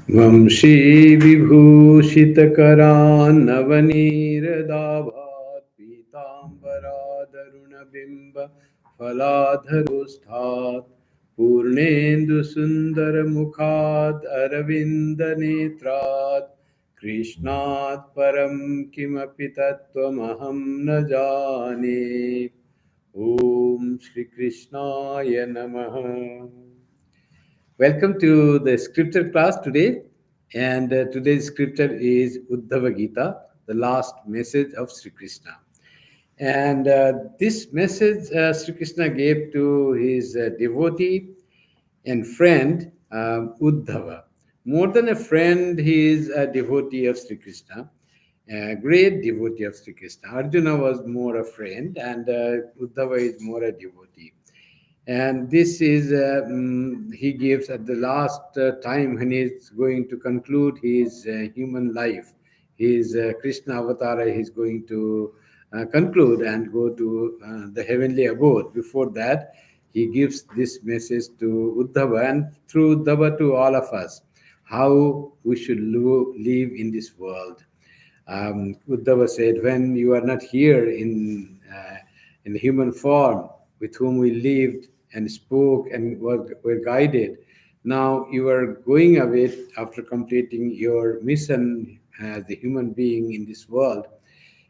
Vamshi Vibhushitakaran Navaneeradavat Pitambara Darunabimba Faladharosthat Purnendu Sundara Mukhad Aravinda Netrat Krishnat Param Kimapi Tattvam na Jane. Om Shri Krishnaya Namaha. Welcome to the scripture class today. And today's scripture is Uddhava Gita, the last message of Sri Krishna. And this message Sri Krishna gave to his devotee and friend Uddhava. More than a friend, he is a devotee of Sri Krishna, a great devotee of Sri Krishna. Arjuna was more a friend, and Uddhava is more a devotee. And this is he gives at the last time when he's going to conclude his human life, his Krishna avatar. He's going to conclude and go to the heavenly abode. Before that, he gives this message to Uddhava, and through Uddhava to all of us, how we should live in this world. Uddhava said, when you are not here in the human form, with whom we lived and spoke and were guided, now you are going away after completing your mission as the human being in this world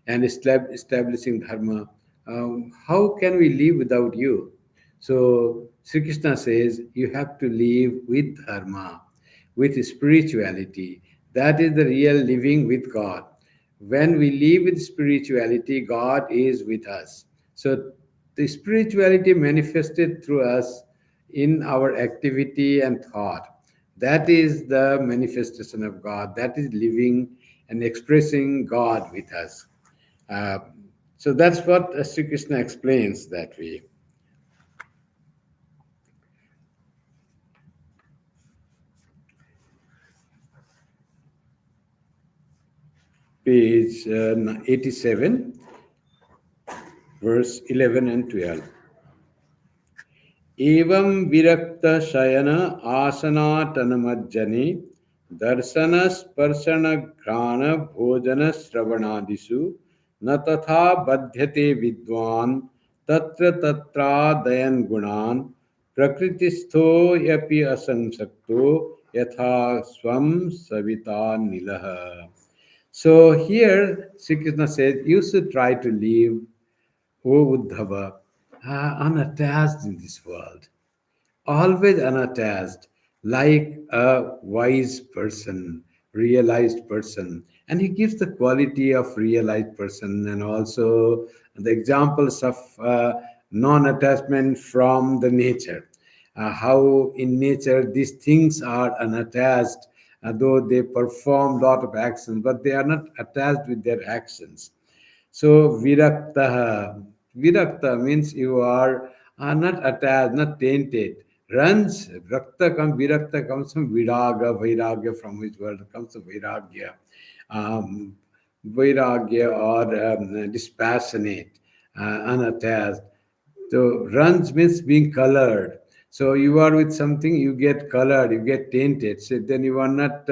and establishing dharma. How can we live without you? So Sri Krishna says you have to live with dharma, with spirituality. That is the real living with God. When we live with spirituality, God is with us. So the spirituality manifested through us in our activity and thought. That is the manifestation of God. That is living and expressing God with us. Uh, so that's what Sri Krishna explains that way. Page 87, verse 11 and 12. एवं विरक्त शयन आसनाटनमज्जने दर्शन स्पर्शन घ्राण भोजन श्रवणादिषु न तथा बध्यते विद्वान् तत्र तत्रादयन् गुणान् प्रकृतिस्थो यपि असंसक्तो यथा स्वं Savita नीलः. So here Sri Krishna says you should try to live, O Uddhava, unattached in this world, always unattached, like a wise person, realized person. And he gives the quality of realized person and also the examples of non-attachment from the nature. How in nature these things are unattached, though they perform lot of actions, but they are not attached with their actions. So virakta means you are not attached, not tainted. Runs, virakta comes from vairagya from which word comes from vairagya. Um, Vairagya or dispassionate, unattached. So runs means being colored. So you are with something, you get colored, you get tainted. So then you are not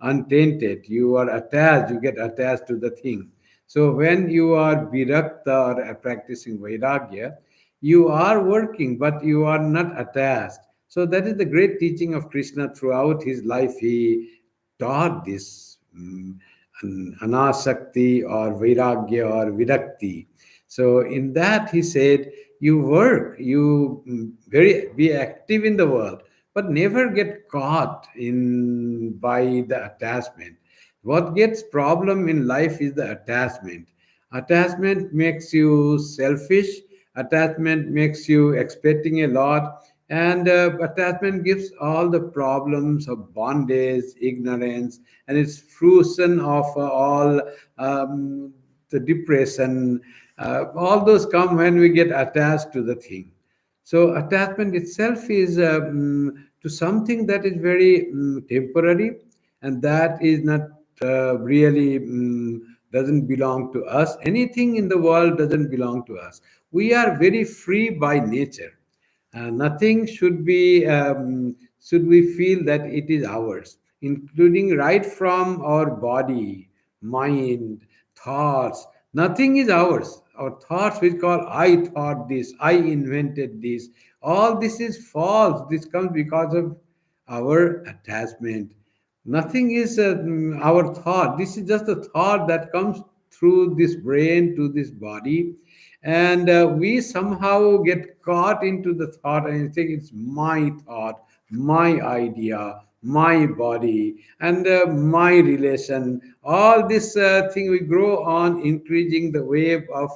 untainted. You are attached, you get attached to the thing. So when you are virakta or practicing vairagya, you are working, but you are not attached. So that is the great teaching of Krishna throughout his life. He taught this anasakti or vairagya or virakti. So in that he said, you work, you very be active in the world, but never get caught in by the attachment. What gets problem in life is the attachment. Attachment makes you selfish. Attachment makes you expecting a lot, and attachment gives all the problems of bondage, ignorance, and it's fruition of all the depression. All those come when we get attached to the thing. So attachment itself is to something that is very temporary, and that is not really doesn't belong to us. Anything in the world doesn't belong to us. We are very free by nature. Nothing should we feel that it is ours, including right from our body, mind, thoughts. Nothing is ours. Our thoughts, we call I thought this, I invented this. All this is false. This comes because of our attachment. Nothing is our thought. This is just a thought that comes through this brain to this body, and we somehow get caught into the thought and think it's my thought, my idea, my body, and my relation. All this thing we grow on increasing the wave of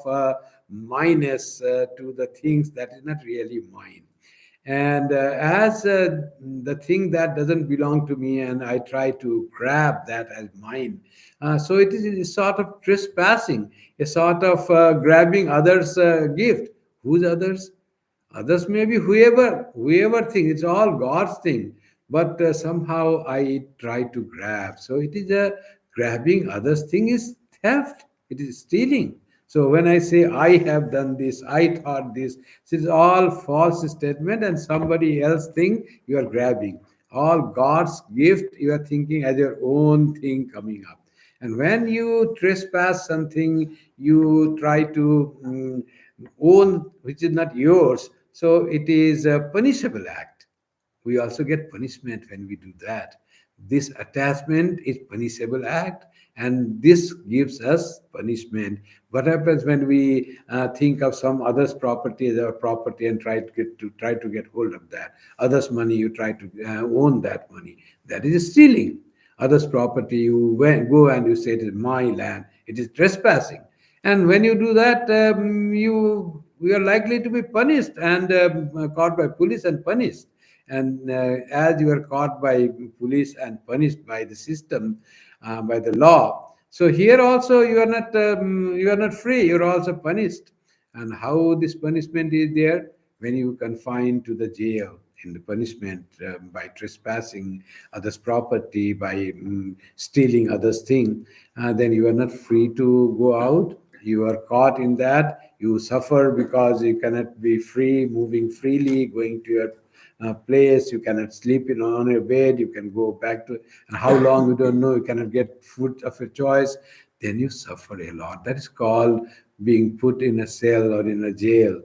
minus to the things that is not really mine. And as the thing that doesn't belong to me, and I try to grab that as mine, so it is a sort of trespassing, a sort of grabbing others gift. Whose others? Others may be whoever thing. It's all God's thing, but somehow I try to grab. So it is a grabbing others thing is theft. It is stealing. So when I say I have done this, I thought this, it is all false statement, and somebody else thing you are grabbing. All God's gift you are thinking as your own thing coming up. And when you trespass something, you try to own which is not yours. So it is a punishable act. We also get punishment when we do that. This attachment is punishable act, and this gives us punishment. What happens when we think of some other's property as our property and try to get hold of that others money? You try to own that money. That is stealing others property. You go and you say it is my land. It is trespassing. And when you do that, you are likely to be punished and caught by police and punished. And as you are caught by police and punished by the system, by the law, so here also you are not free. You are also punished. And how this punishment is there? When you confined to the jail in the punishment by trespassing others' property, by stealing others' thing, then you are not free to go out. You are caught in that. You suffer because you cannot be free, moving freely, going to your place. You cannot sleep on your bed. You can go back to, and how long you don't know. You cannot get food of your choice. Then you suffer a lot. That is called being put in a cell or in a jail,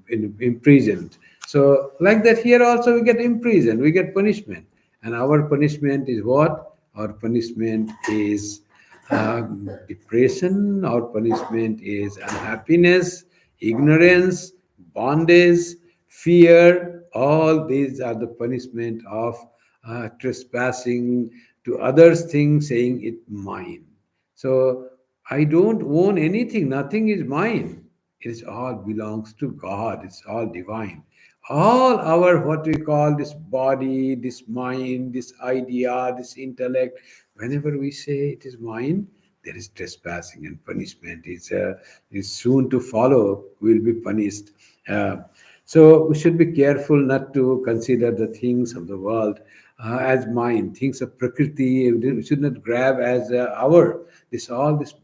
imprisoned. So, like that, here also we get imprisoned, we get punishment. And our punishment is what? Our punishment is depression, our punishment is unhappiness, ignorance, bondage, fear. All these are the punishment of trespassing to others' things, saying it mine. So I don't own anything, nothing is mine. It is all belongs to God, it's all divine. All our what we call this body, this mind, this idea, this intellect, whenever we say it is mine, there is trespassing and punishment is soon to follow. We'll be punished. Uh, so we should be careful not to consider the things of the world as mine, things of Prakriti. We should not grab as our. This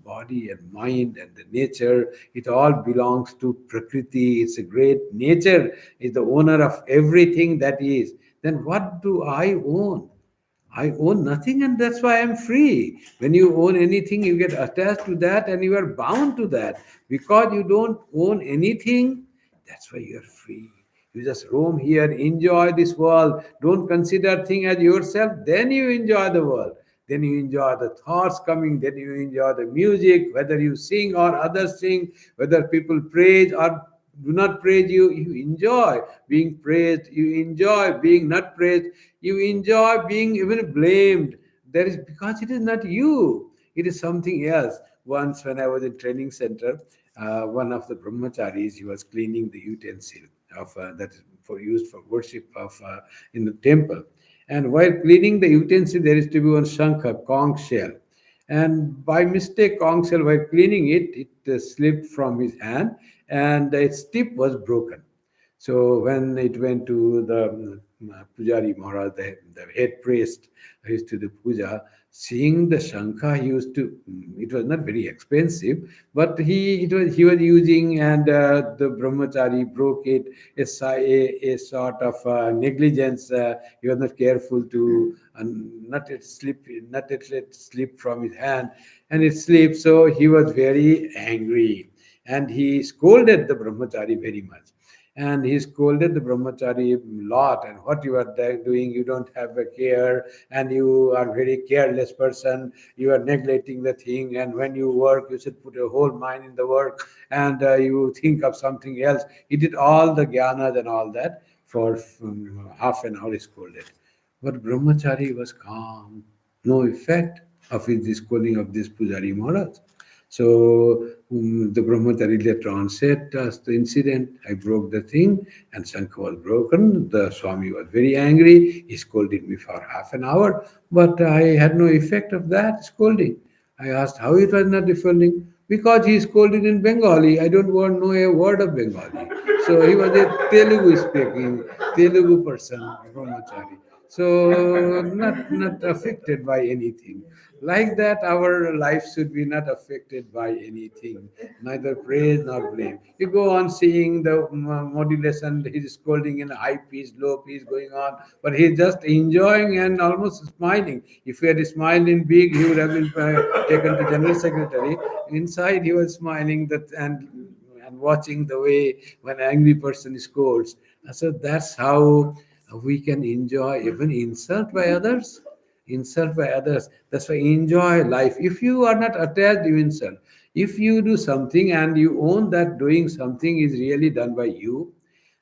body and mind and the nature, it all belongs to Prakriti. It's a great nature, is the owner of everything that is. Then what do I own? I own nothing, and that's why I'm free. When you own anything, you get attached to that and you are bound to that. Because you don't own anything, that's why you're free. You just roam here, enjoy this world. Don't consider thing as yourself, then you enjoy the world. Then you enjoy the thoughts coming, then you enjoy the music, whether you sing or others sing, whether people praise or do not praise you, you enjoy being praised, you enjoy being not praised, you enjoy being even blamed. There is, because it is not you, it is something else. Once when I was in training center, one of the brahmacharis, he was cleaning the utensil of that is for used for worship of in the temple. And while cleaning the utensil, there is to be one shankha, conch shell. And by mistake, conch shell, while cleaning it, it slipped from his hand and its tip was broken. So when it went to the Pujari Maharaj, the head priest who used to do puja, seeing the shankha, he used to. It was not very expensive, but he was using, and the brahmachari broke it. A sort of negligence. He was not careful to not let it slip from his hand, and it slipped. So he was very angry, and he scolded the brahmachari very much, and he scolded the brahmachari a lot. And what you are doing, you don't have a care, and you are very careless person, you are neglecting the thing, and when you work you should put your whole mind in the work, and you think of something else. He did all the jnanas and all that for half an hour. He scolded, but brahmachari was calm, no effect of his scolding of this Pujari Maharaj. So the brahmachari later on said us the incident. I broke the thing, and Shankha was broken. The Swami was very angry. He scolded me for half an hour, but I had no effect of that scolding. I asked how it was not scolding. Because he scolded in Bengali. I don't want to know a word of Bengali. So he was a Telugu speaking, Telugu person, brahmachari. So not affected by anything. Like that, our life should be not affected by anything, neither praise nor blame. You go on seeing the modulation, he's scolding in high pitch, low pitch going on, but he's just enjoying and almost smiling. If he had smiled in big, he would have been taken to general secretary. Inside, he was smiling that and watching the way when an angry person scolds. So that's how we can enjoy even insult by others. Insult by others. That's why enjoy life. If you are not attached, you insult. If you do something and you own that doing something is really done by you,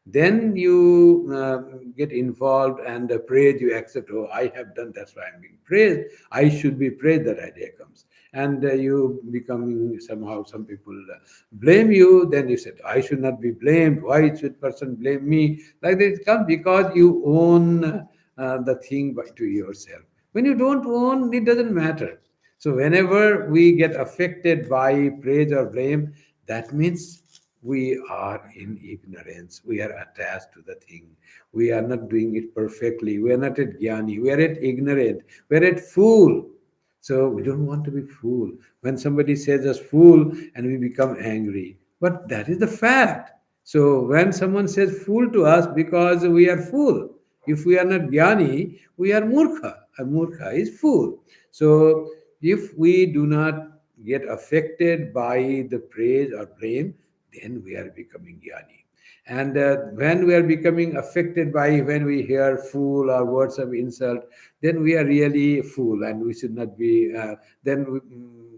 then you get involved, and the praise you accept. Oh, I have done, that's why I'm being praised. I should be praised. That idea comes, and you becoming somehow. Some people blame you. Then you said, I should not be blamed. Why should person blame me? Like that it comes because you own the thing to yourself. When you don't own, it doesn't matter. So whenever we get affected by praise or blame, that means we are in ignorance. We are attached to the thing. We are not doing it perfectly. We are not at jnani. We are at ignorant. We are at fool. So we don't want to be fool. When somebody says us fool, and we become angry. But that is the fact. So when someone says fool to us because we are fool, if we are not jnani, we are murkha. A murkha is fool. So if we do not get affected by the praise or blame, then we are becoming jnani. And when we are becoming affected by, when we hear fool or words of insult, then we are really a fool, and we should not be. Then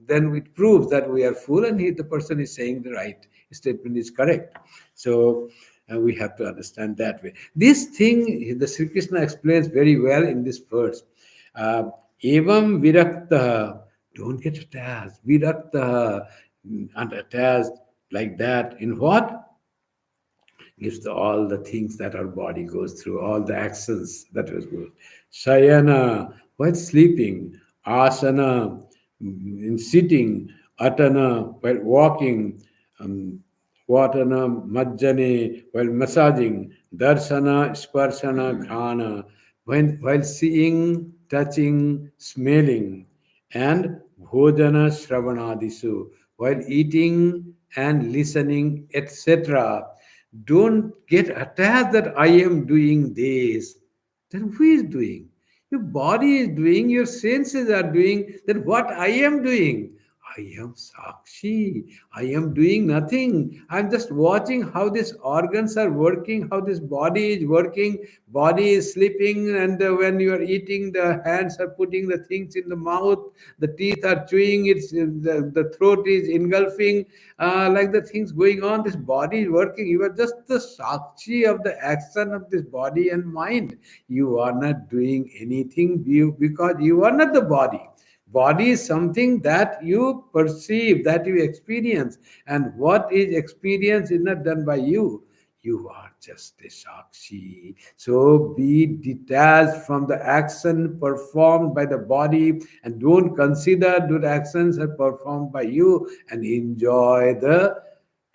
it proves that we are fool, and the person is saying the right statement is correct. So we have to understand that way. This thing, the Sri Krishna explains very well in this verse. Uh, Evam virakta, don't get attached. Virakta, and attached like that. In what? Gives all the things that our body goes through, all the actions that was good. Shayana, while sleeping. Asana, in sitting. Atana, while walking. Um, Vatana, Majjane, while massaging. Darsana, Sparsana, Ghana, while seeing, touching, smelling. And Bhojana, Shravanadisu, while eating and listening, etc. Don't get attached that I am doing this. Then who is doing? Your body is doing, your senses are doing. Then what I am doing? I am Sakshi. I am doing nothing. I'm just watching how these organs are working, how this body is working. Body is sleeping, and when you are eating, the hands are putting the things in the mouth, the teeth are chewing, the throat is engulfing, like the things going on. This body is working. You are just the Sakshi of the action of this body and mind. You are not doing anything because you are not the body. Body is something that you perceive, that you experience, and what is experienced is not done by you. You are just a Sakshi. So be detached from the action performed by the body, and don't consider those actions are performed by you, and enjoy the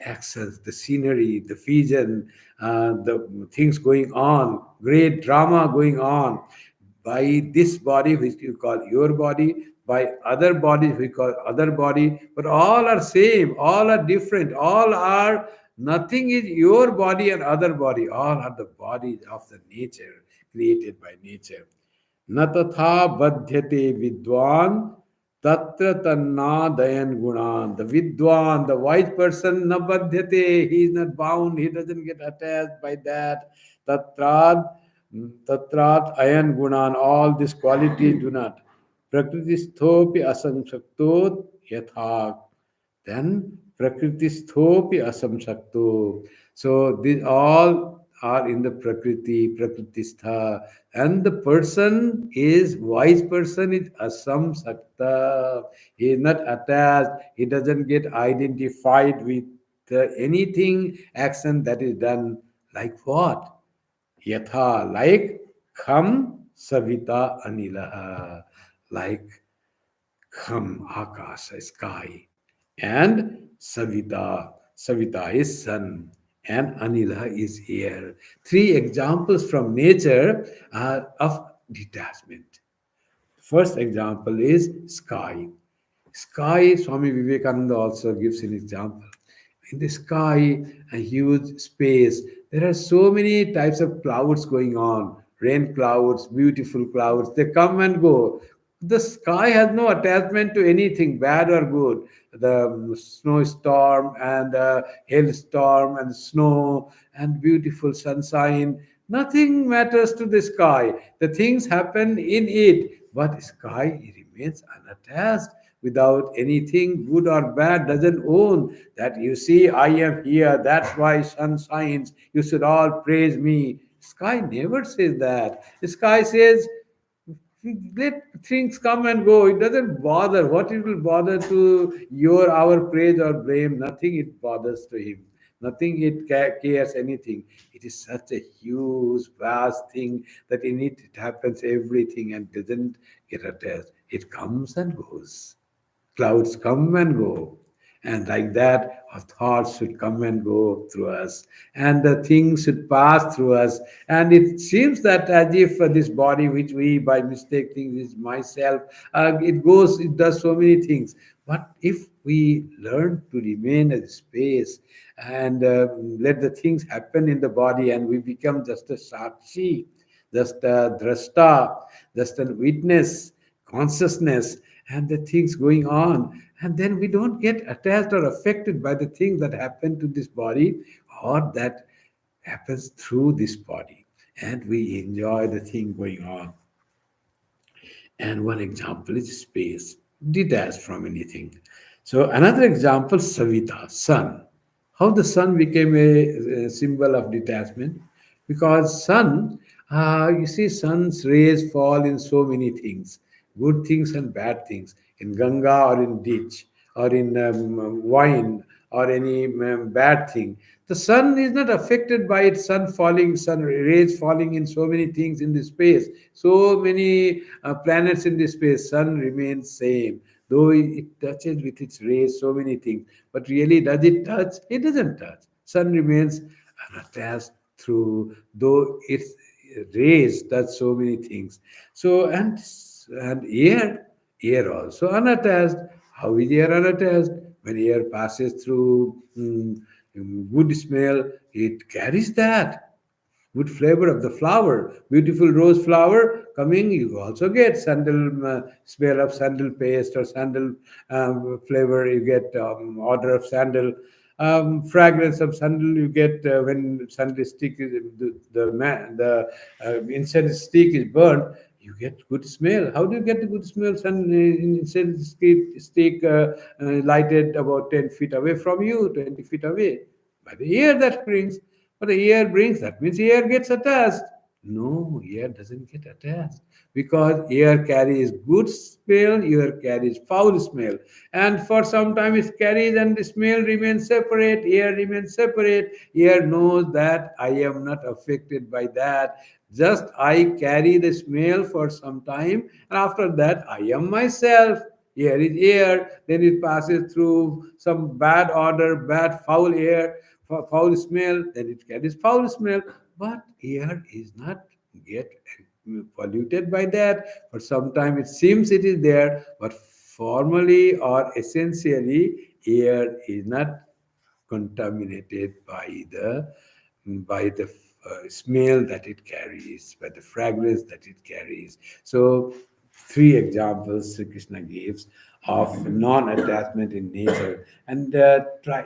actions, the scenery, the vision, the things going on, great drama going on by this body, which you call your body, by other bodies, we call other body, but all are same, all are different, all are nothing is your body and other body, all are the bodies of the nature created by nature. न तथा बध्यते विद्वान तत्र तन्नादयन गुणान. The vidwan, the wise person, na badhyate, he is not bound, he doesn't get attached by that. Tatrat, tatrat ayan gunan, all these qualities do not. Prakristhopi asamsaktot yatha. Then prakristhopi asamsakto. So these all are in the prakristha, and the person is wise person is asamsakta. He is not attached. He doesn't get identified with anything action that is done. Like what? Yatha, like kham savita anilaha, like kham akasa, sky, and savita. Savita is sun, and anila is air. Three examples from nature of detachment. First example is sky. Sky, Swami Vivekananda also gives an example. In the sky, a huge space, there are so many types of clouds going on. Rain clouds, beautiful clouds, they come and go. The sky has no attachment to anything, bad or good. The snowstorm and hailstorm and snow and beautiful sunshine, nothing matters to the sky. The things happen in it, but sky remains unattached, without anything good or bad, doesn't own that. You see, I am here, that's why sun shines, you should all praise me. Sky never says that. The sky says, let things come and go. It doesn't bother. What it will bother to your our praise or blame? Nothing it bothers to him. Nothing it cares anything. It is such a huge, vast thing that in it happens everything and doesn't get attached. It comes and goes. Clouds come and go. And like that, our thoughts should come and go through us, and the things should pass through us. And it seems that as if this body, which we by mistake think is myself, it goes, it does so many things. But if we learn to remain as space and let the things happen in the body, and we become just a sakshi, just a drashta, just a witness, consciousness, and the things going on, and then we don't get attached or affected by the things that happen to this body or that happens through this body, and we enjoy the thing going on. And one example is space, detached from anything. So another example, Savita, sun. How the sun became a symbol of detachment? Because sun, you see, sun's rays fall in so many things, good things and bad things, in Ganga or in ditch or in wine or any bad thing. The sun is not affected by its sun falling, sun rays falling in so many things in the space, so many planets in the space. Sun remains same, though it touches with its rays so many things. But really, does it touch? It doesn't touch. Sun remains unattached through, though its rays touch so many things. So and air also unattached. How is air unattached? When air passes through good smell, it carries that good flavor of the flower. Beautiful rose flower coming, you also get sandal smell of sandal paste or sandal flavor. You get odor of sandal. Fragrance of sandal you get when sandal stick is the incense stick is burnt. You get good smell. How do you get the good smell? Incense stick lighted about 10 feet away from you, 20 feet away. By the air that brings. But the air brings, that means air gets attached. No, air doesn't get attached, because air carries good smell, air carries foul smell. And for some time it carries and the smell remains separate, air remains separate. Air knows that I am not affected by that. Just I carry the smell for some time, and after that I am myself. Air is air, then it passes through some bad odor, bad foul air, foul smell, then it carries foul smell. But air is not get polluted by that. For some time it seems it is there, but formally or essentially, air is not contaminated by the smell that it carries, by the fragrance that it carries. So, three examples Sri Krishna gives of non-attachment in nature, and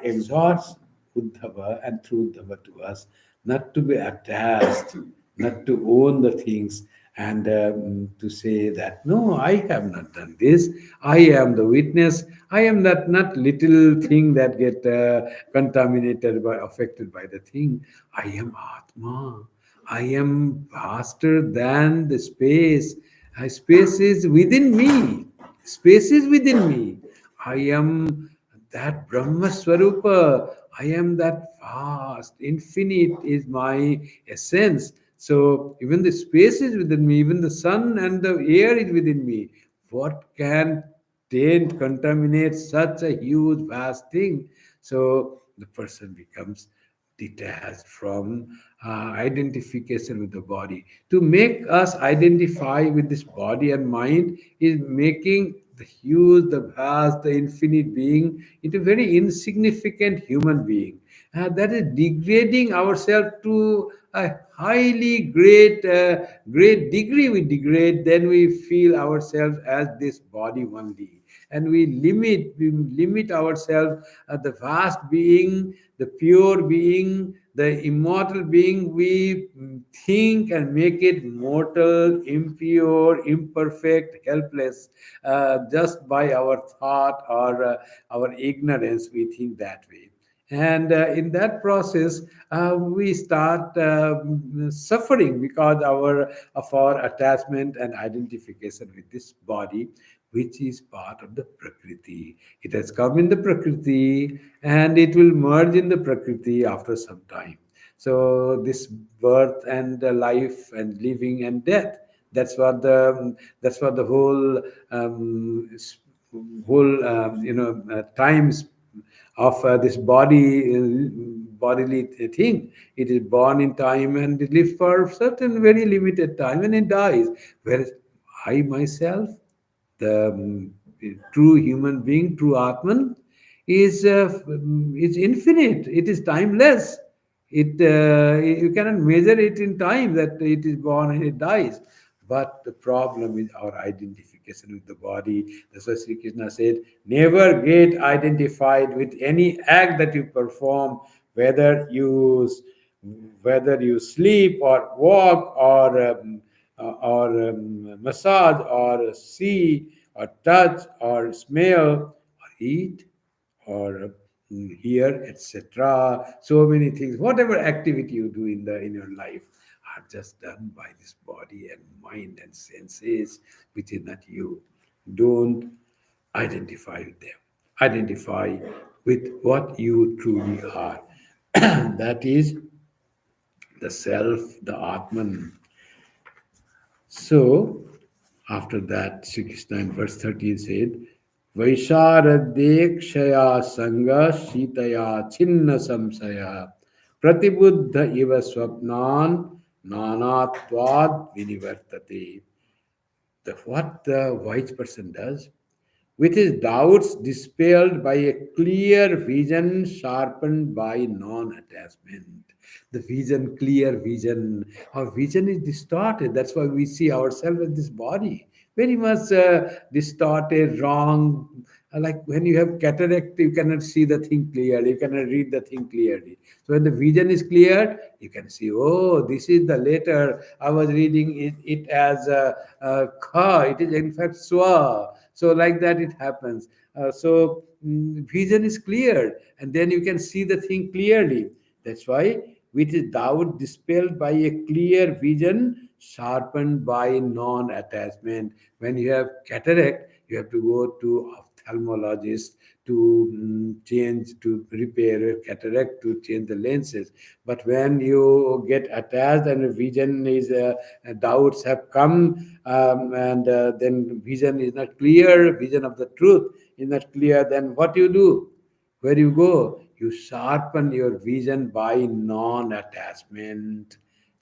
exhorts Uddhava and through Uddhava to us not to be attached, not to own the things, and to say that no, I have not done this. I am the witness. I am that not little thing that get contaminated by, affected by the thing. I am Atma. I am vaster than the space. Space is within me. Space is within me. I am that Brahma Swarupa. I am that vast, infinite is my essence. So even the space is within me, even the sun and the air is within me. What can taint, contaminate such a huge, vast thing? So the person becomes detached from identification with the body. To make us identify with this body and mind is making the huge, the vast, the infinite being into a very insignificant human being. That is degrading ourselves to a highly great degree. We degrade, then we feel ourselves as this body only, and we limit ourselves at the vast being, the pure being, the immortal being. We think and make it mortal, impure, imperfect, helpless, just by our thought or our ignorance. We think that way, and in that process we start suffering because of our attachment and identification with this body, which is part of the prakriti. It has come in the prakriti and it will merge in the prakriti after some time. So this birth and life and living and death, that's what the whole times of this bodily thing. It is born in time and it lives for certain very limited time and it dies. Whereas I myself, the true human being, true Atman, is infinite. It is timeless. You cannot measure it in time that it is born and it dies. But the problem is our identification with the body. That's why Sri Krishna said, never get identified with any act that you perform, whether you whether you sleep or walk or massage or see or touch or smell or eat or hear, etc. So many things, whatever activity you do in your life, are just done by this body and mind and senses, which is not you. Don't identify with them. Identify with what you truly are. That is the self, the Atman. So, after that, Sri Krishna in verse 13 said, Vaisharadekshaya Sangha Shitaya Chinna Samsaya Pratibuddha Iva Swapnan Nanatvad Vinivartate. What the wise person does, with his doubts dispelled by a clear vision sharpened by non-attachment. The vision, clear vision. Our vision is distorted. That's why we see ourselves as this body. Very much distorted, wrong. Like when you have cataract, you cannot see the thing clearly. You cannot read the thing clearly. So when the vision is clear, you can see, oh, this is the letter. I was reading it as kha. It is in fact swa. So like that it happens. Vision is clear, and then you can see the thing clearly. That's why with doubt dispelled by a clear vision sharpened by non-attachment. When you have cataract, you have to go to ophthalmologist to change, to repair a cataract, to change the lenses. But when you get attached and vision is doubts have come, and then vision is not clear, vision of the truth is not clear, then what you do? Where you go? You sharpen your vision by non-attachment.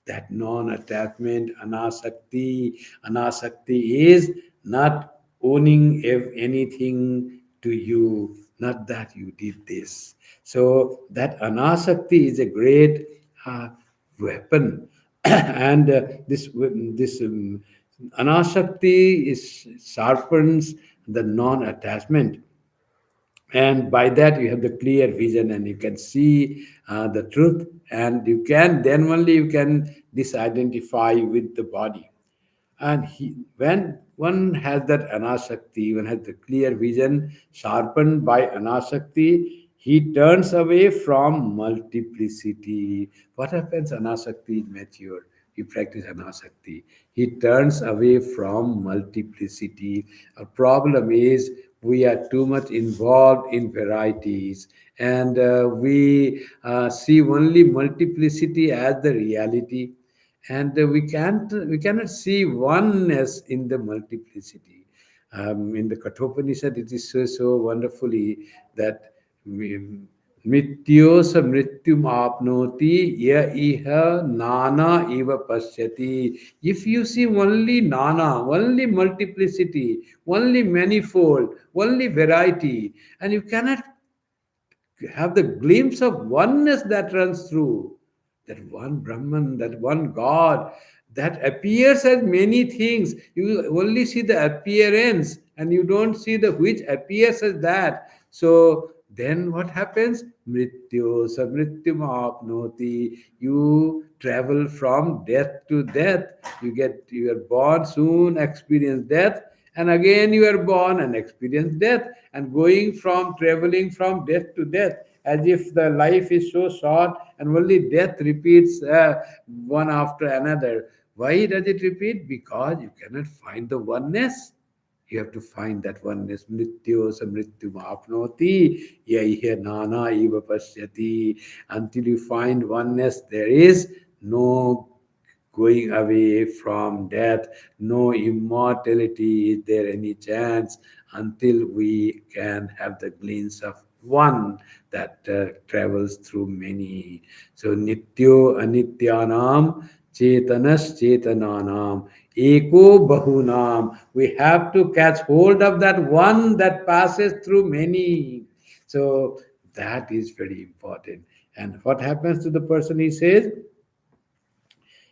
That non-attachment, anasakti is not owning anything to you, not that you did this. So that anasakti is a great weapon, and this anasakti is sharpens the non-attachment, and by that you have the clear vision and you can see the truth, and you can, then only you can disidentify with the body. And when one has that anasakti, one has the clear vision sharpened by anasakti, he turns away from multiplicity. What happens? Anasakti is mature. He practice anasakti. He turns away from multiplicity. A problem is we are too much involved in varieties, and we see only multiplicity as the reality, and we cannot see oneness in the multiplicity. In the Kathopanishad, it is so wonderfully that mrityos mrityum apnoti ya iha nana eva pasyati. If you see only nana, only multiplicity, only manifold, only variety, and you cannot have the glimpse of oneness that runs through, that one Brahman, that one God that appears as many things. You only see the appearance and you don't see the which appears as that. So then what happens? Mrityo samrityum apnoti. You travel from death to death. You are born, soon experience death, and again you are born and experience death, and going from traveling from death to death, as if the life is so short and only death repeats one after another. Why does it repeat? Because you cannot find the oneness. You have to find that oneness. Mrityo samrityum apnoti yaihe nana eva pasyati. Until you find oneness, there is no going away from death, no immortality. Is there any chance until we can have the glimpse of one that travels through many? So, nityo anityanam chetanas chetananam eko bahunam. We have to catch hold of that one that passes through many. So, that is very important. And what happens to the person? He says,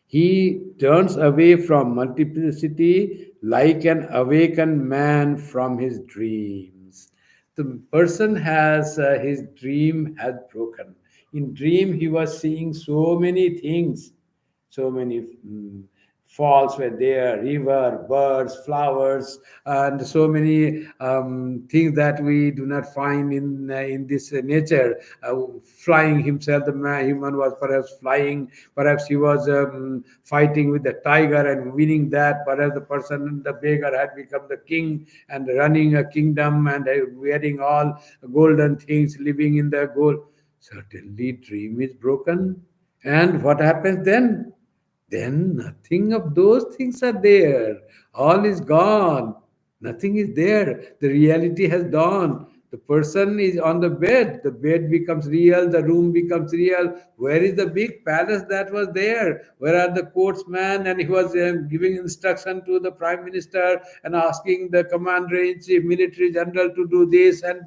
he turns away from multiplicity like an awakened man from his dreams. The person has his dream has broken. In dream, he was seeing so many things, so many falls were there, river, birds, flowers, and so many things that we do not find in this nature. Flying himself, the human was perhaps flying, perhaps he was fighting with the tiger and winning that, perhaps the person, the beggar, had become the king and running a kingdom and wearing all golden things, living in the gold. Certainly dream is broken. And what happens then? Then nothing of those things are there. All is gone. Nothing is there. The reality has dawned. The person is on the bed. The bed becomes real. The room becomes real. Where is the big palace that was there? Where are the courtsmen? And he was giving instruction to the prime minister and asking the commander-in-chief, military general, to do this and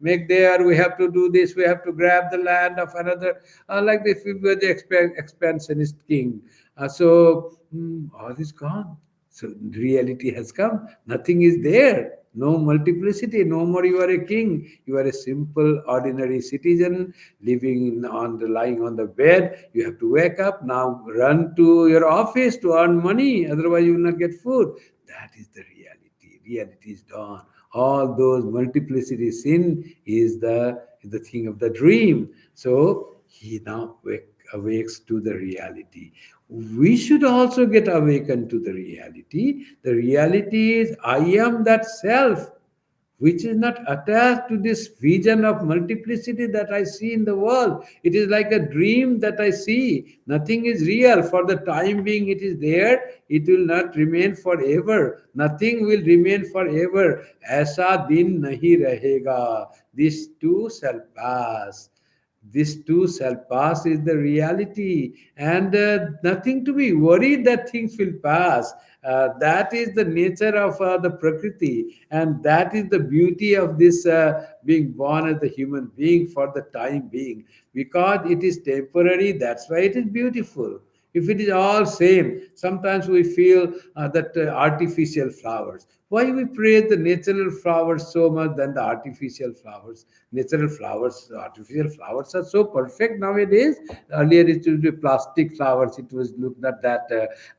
make there. We have to do this. We have to grab the land of another. Like if we were the expansionist king. All is gone. So reality has come. Nothing is there. No multiplicity. No more you are a king. You are a simple, ordinary citizen living lying on the bed. You have to wake up now, run to your office to earn money. Otherwise, you will not get food. That is the reality. Reality is gone. All those multiplicity sin is the thing of the dream. So he now awakes to the reality. We should also get awakened to the reality. The reality is, I am that self which is not attached to this vision of multiplicity that I see in the world. It is like a dream that I see. Nothing is real. For the time being, it is there. It will not remain forever. Nothing will remain forever. Aisa din nahi rahega. This too shall pass. This too shall pass is the reality, and nothing to be worried that things will pass. That is the nature of the prakriti, and that is the beauty of this being born as the human being for the time being. Because it is temporary, that's why it is beautiful. If it is all same, sometimes we feel that artificial flowers. Why we praise the natural flowers so much than the artificial flowers? Natural flowers, artificial flowers are so perfect nowadays. Earlier it would be plastic flowers. It was looked at that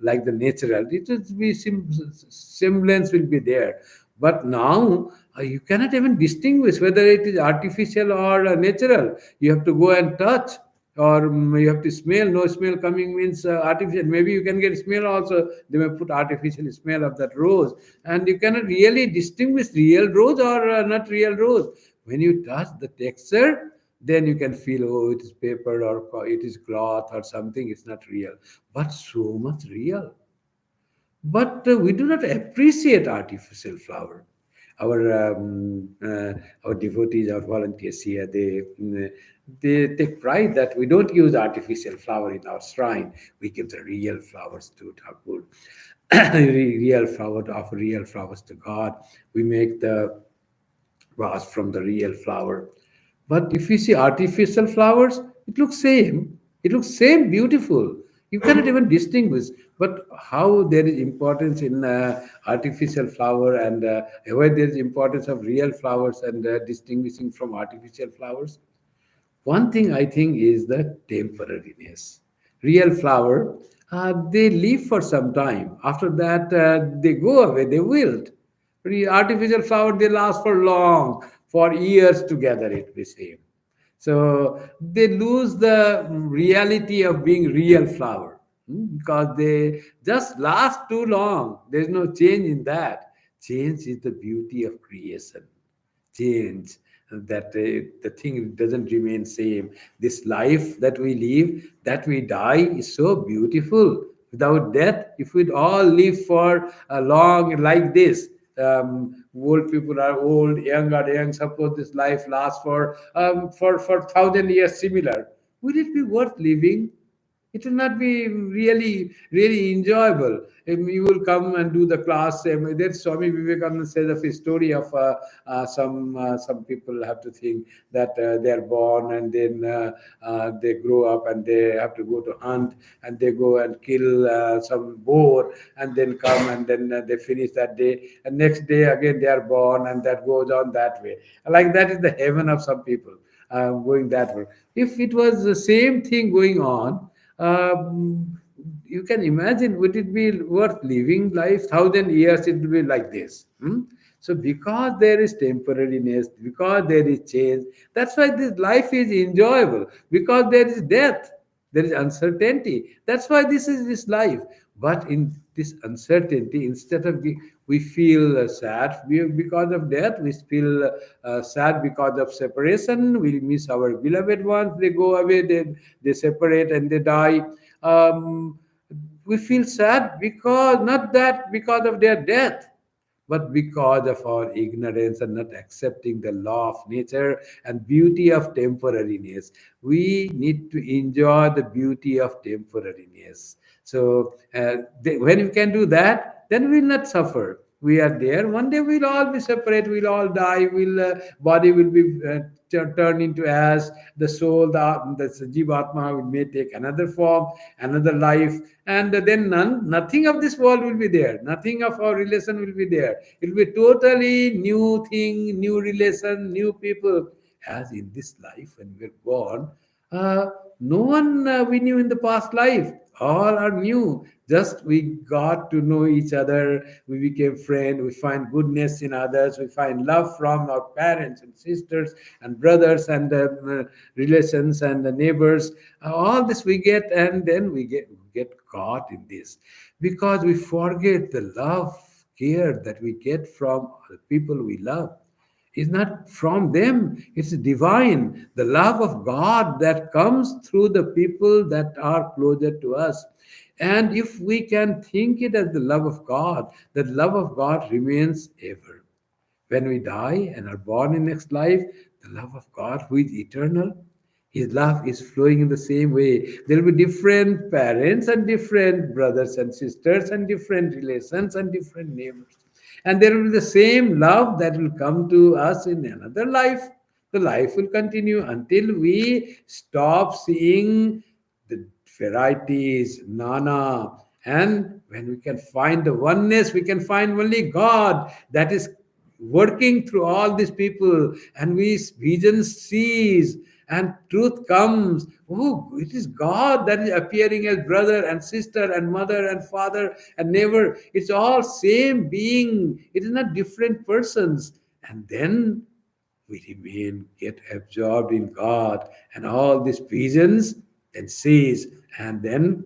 like the natural. It would be semblance will be there. But now you cannot even distinguish whether it is artificial or natural. You have to go and touch, or you have to smell. No smell coming means artificial. Maybe you can get smell also. They may put artificial smell of that rose, and you cannot really distinguish real rose or not real rose. When you touch the texture, then you can feel, oh, it is paper or it is cloth or something. It's not real, but so much real. But we do not appreciate artificial flower. Our devotees, our volunteers here, they take pride that we don't use artificial flower in our shrine. We give the real flowers to Thakur. Real flower, to offer real flowers to God. We make the vase from the real flower. But if you see artificial flowers, it looks same. It looks same beautiful. You cannot even distinguish. But how there is importance in artificial flower, and why there is importance of real flowers and distinguishing from artificial flowers? One thing I think is the temporariness. Real flower, they live for some time. After that, they go away, they wilt. Artificial flower, they last for long, for years together, it be same. So they lose the reality of being real flower, because they just last too long. There's no change in that. Change is the beauty of creation. Change, that the thing doesn't remain same. This life that we live, that we die, is so beautiful. Without death, if we'd all live for a long like this, old people are old, young are young. Suppose this life lasts for 1,000 years similar, will it be worth living? It will not be really enjoyable. You will come and do the class. There's Swami Vivekananda says of a story of some people have to think that they are born, and then they grow up and they have to go to hunt, and they go and kill some boar, and then come, and then they finish that day, and next day again they are born, and that goes on that way. Like that is the heaven of some people, going that way. If it was the same thing going on, you can imagine, would it be worth living life 1,000 years? It will be like this. So because there is temporariness, because there is change, that's why this life is enjoyable. Because there is death, there is uncertainty, that's why this is this life. But in this uncertainty, instead of we feel sad because of death, we feel sad because of separation. We miss our beloved ones, they go away, they separate and they die. We feel sad because, not that because of their death, but because of our ignorance and not accepting the law of nature and beauty of temporariness. We need to enjoy the beauty of temporariness. So when we can do that, then we will not suffer. We are there. One day we'll all be separate. We'll all die. Body will be turned into ash. The soul, the jivatma, may take another form, another life, and then nothing of this world will be there. Nothing of our relation will be there. It will be totally new thing, new relation, new people. As in this life, when we are born, uh, no one we knew in the past life. All are new. Just we got to know each other. We became friends. We find goodness in others. We find love from our parents and sisters and brothers and relations and the neighbors. All this we get, and then we get caught in this because we forget the love, care that we get from the people we love. It's not from them, it's divine. The love of God that comes through the people that are closer to us. And if we can think it as the love of God, that love of God remains ever. When we die and are born in next life, the love of God who is eternal, his love is flowing in the same way. There will be different parents and different brothers and sisters and different relations and different neighbors. And there will be the same love that will come to us in another life. The life will continue until we stop seeing the varieties, nana. And when we can find the oneness, we can find only God that is working through all these people, and we vision sees and truth comes. Oh, it is God that is appearing as brother and sister and mother and father and neighbor. It's all same being. It is not different persons. And then we remain, get absorbed in God, and all these visions then cease, and then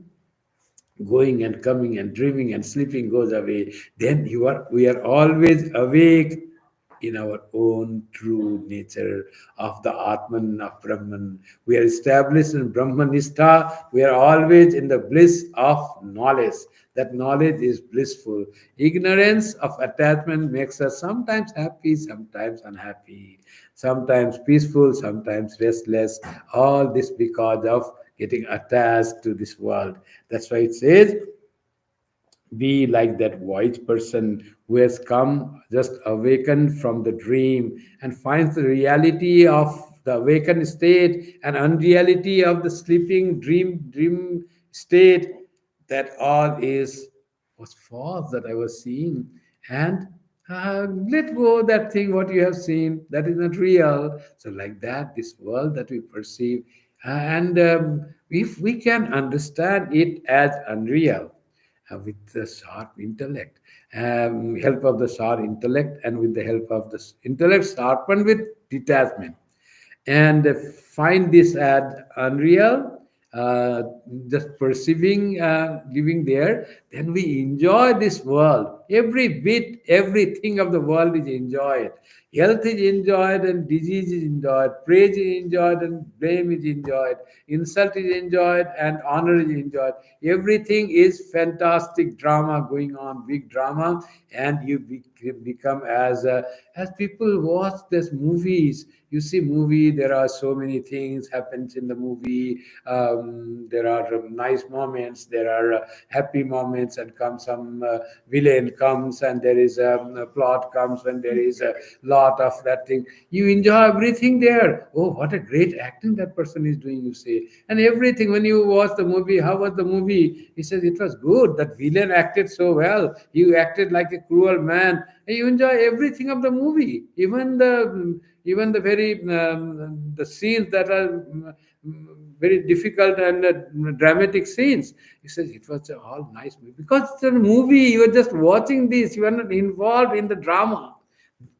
going and coming and dreaming and sleeping goes away. Then we are always awake in our own true nature of the Atman, of Brahman. We are established in Brahmanistha. We are always in the bliss of knowledge. That knowledge is blissful. Ignorance of attachment makes us sometimes happy, sometimes unhappy, sometimes peaceful, sometimes restless. All this because of getting attached to this world. That's why it says, be like that wise person who has come just awakened from the dream and finds the reality of the awakened state and unreality of the sleeping dream state, that all is was false that I was seeing. And let go that thing what you have seen, that is not real. So like that, this world that we perceive, and if we can understand it as unreal, with the sharp intellect, help of the sharp intellect, and with the help of the intellect sharpened with detachment, and find this as unreal, uh, just perceiving, living there, then we enjoy this world. Every bit, everything of the world is enjoyed. Health is enjoyed and disease is enjoyed. Praise is enjoyed and blame is enjoyed. Insult is enjoyed and honor is enjoyed. Everything is fantastic drama going on, big drama, and you become as people watch these movies. You see movie, there are so many things happens in the movie. There are nice moments, there are happy moments, and come some villain comes, and there is a plot comes, and there is a lot of that thing. You enjoy everything there. Oh, what a great acting that person is doing, you say. And everything, when you watch the movie, how was the movie? He says it was good, that villain acted so well, you acted like a cruel man. And you enjoy everything of the movie, even the very the scenes that are very difficult and dramatic scenes. He says it was all nice movie because it's a movie. You are just watching this. You are not involved in the drama.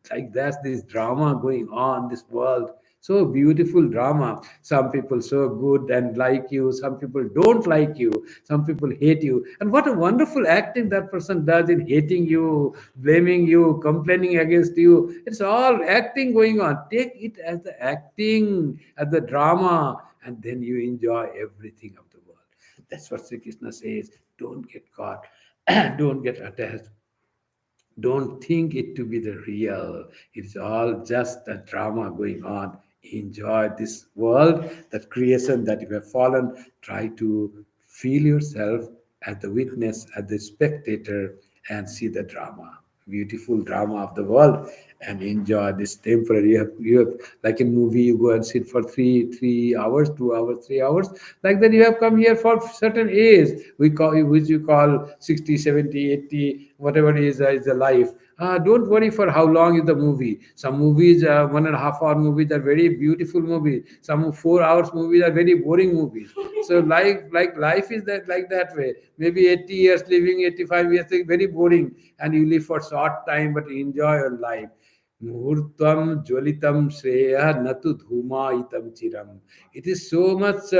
Like that's this drama going on this world. So beautiful drama. Some people so good and like you, some people don't like you, some people hate you. And what a wonderful acting that person does in hating you, blaming you, complaining against you. It's all acting going on. Take it as the acting, as the drama, and then you enjoy everything of the world. That's what Sri Krishna says. Don't get caught. Don't get attached. Don't think it to be the real. It's all just a drama going on. Enjoy this world, that creation that you have fallen. Try to feel yourself as the witness, as the spectator, and see the drama, beautiful drama of the world, and enjoy this temporary. You have like in movie, you go and sit for three hours, 2 hours, 3 hours. Like that, you have come here for certain age. We call which you call 60, 70, 80, whatever is the life. Don't worry for how long is the movie. Some movies, 1.5 hour movies are very beautiful movies. Some 4 hours movies are very boring movies. So life is that like that way. Maybe 80 years living, 85 years, is very boring, and you live for short time, but enjoy your life. Muhurtam jwalitam shreya natu dhuma itam chiram. It is so much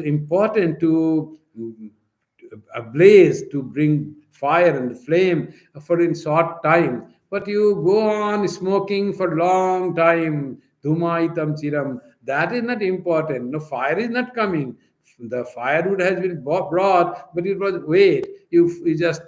important to ablaze, to bring fire and flame for in short time. but you go on smoking for long time, dhumaitam chiram. That is not important. No, fire is not coming. The firewood has been brought, but it was wait. You just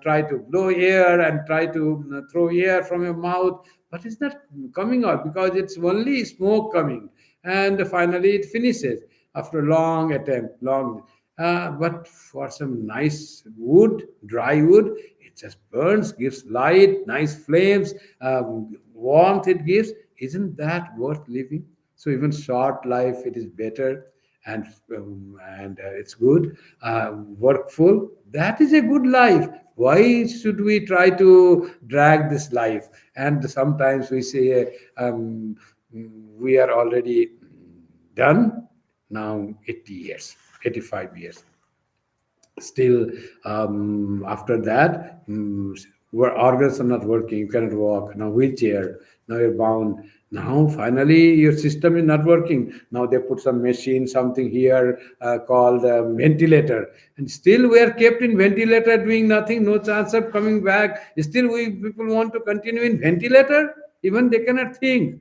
try to blow air and try to throw air from your mouth, but it's not coming out because it's only smoke coming, and finally it finishes after a long attempt, long. But for some nice wood, dry wood, it just burns, gives light, nice flames, warmth it gives. Isn't that worth living? So even short life, it is better, and it's good, workful. That is a good life. Why should we try to drag this life? And sometimes we say, we are already done now 80 years, 85 years. Still, after that, where organs are not working, you cannot walk. Now wheelchair, now you're bound. Now finally your system is not working. Now they put some machine, something here called ventilator, and still we are kept in ventilator doing nothing, no chance of coming back. Still we people want to continue in ventilator, even they cannot think.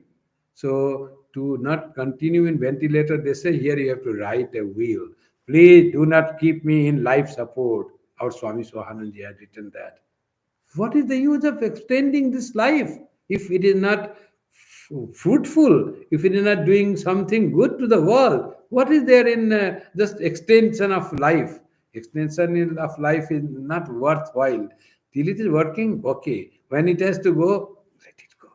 So to not continue in ventilator, they say here you have to write a will. Please do not keep me in life support. Our Swami Swahanandaji had written that. What is the use of extending this life if it is not fruitful, if it is not doing something good to the world? What is there in just extension of life? Extension of life is not worthwhile. Till it is working, okay. When it has to go, let it go,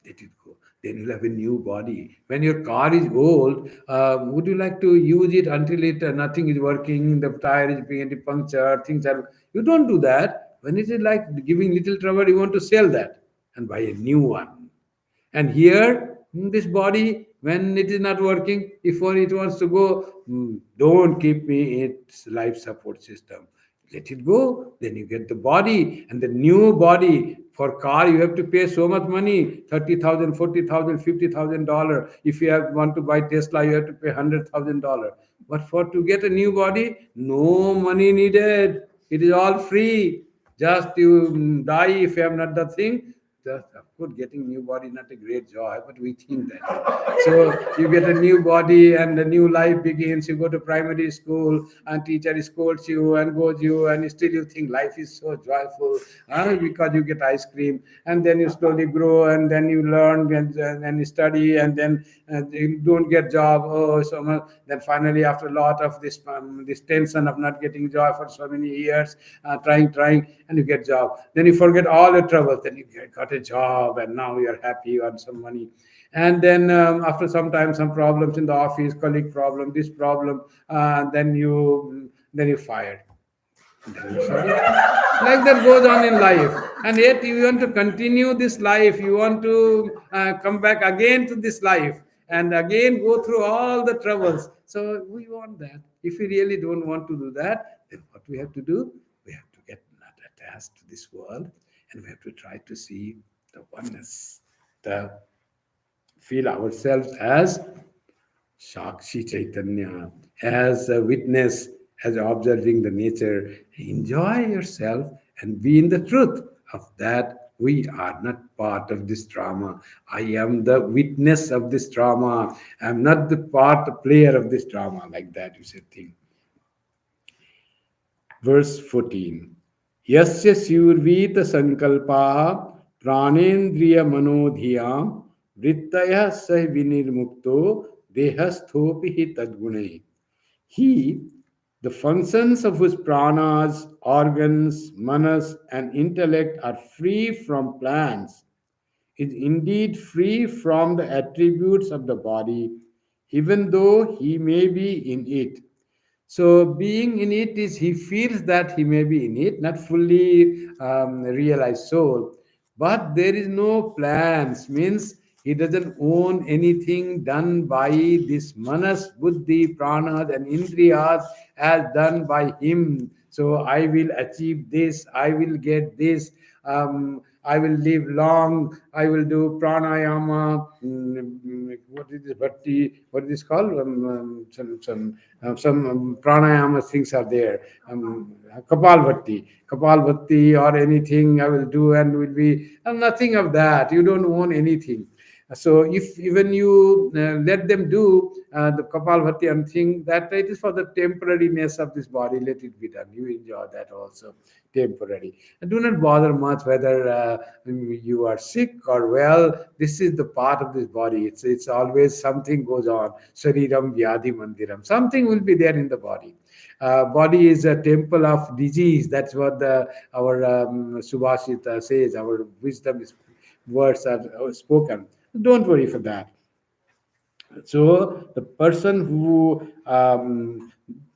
let it go. Then you'll have a new body. When your car is old, would you like to use it until it nothing is working, the tire is being punctured, things are. You don't do that. When it is like giving little trouble, you want to sell that and buy a new one. And here, this body, when it is not working, if it wants to go, don't keep me in its life support system. Let it go. Then you get the body, and the new body. For car, you have to pay so much money, 30,000, 40,000, $50,000. If you want to buy Tesla, you have to pay $100,000. But for to get a new body, no money needed. It is all free. Just you die if you have not the thing. Just, of course, getting new body is not a great joy, but we think that. So you get a new body and a new life begins. You go to primary school and teacher scolds you and goes you, and still you think life is so joyful because you get ice cream. And then you slowly grow, and then you learn and study, and then you don't get job. Oh, so much. Then finally, after a lot of this tension of not getting job for so many years, trying, and you get job. Then you forget all the troubles. Then you got a job, and now you are happy, you earn some money. And then after some time, some problems in the office, colleague problem, this problem, then you fired. Like that goes on in life, and yet you want to continue this life, you want to come back again to this life and again go through all the troubles. So we want that. If we really don't want to do that, then what we have to do, we have to get not attached to this world, and we have to try to see the oneness, the feel ourselves as Shakshi Chaitanya, as a witness, as observing the nature. Enjoy yourself and be in the truth of that. We are not part of this drama. I am the witness of this drama. I am not the player of this drama. Like that, you should think. Verse 14. Yasya survita sankalpaha pranendriya manodhiyam vrittaya sah vinirmukto dehasthopi tadgune. He, the functions of whose pranas, organs, manas, and intellect are free from plans, is indeed free from the attributes of the body, even though he may be in it. So being in it is he feels that he may be in it, not fully realized soul. But there is no plans, means he doesn't own anything done by this manas, buddhi, pranas, and indriyas as done by him. So I will achieve this, I will get this, I will live long, I will do pranayama. What is this? What is this called? Some pranayama things are there. Kapalbhati or anything I will do and will be nothing of that. You don't own anything. So if even you let them do the Kapalbhati and think that it is for the temporariness of this body, let it be done. You enjoy that also temporary. And do not bother much whether you are sick or well. This is the part of this body. It's always something goes on. Shariram Vyadhi Mandiram. Something will be there in the body. Body is a temple of disease. That's what our Subhashita says. Our wisdom is words are spoken. Don't worry for that. So the person who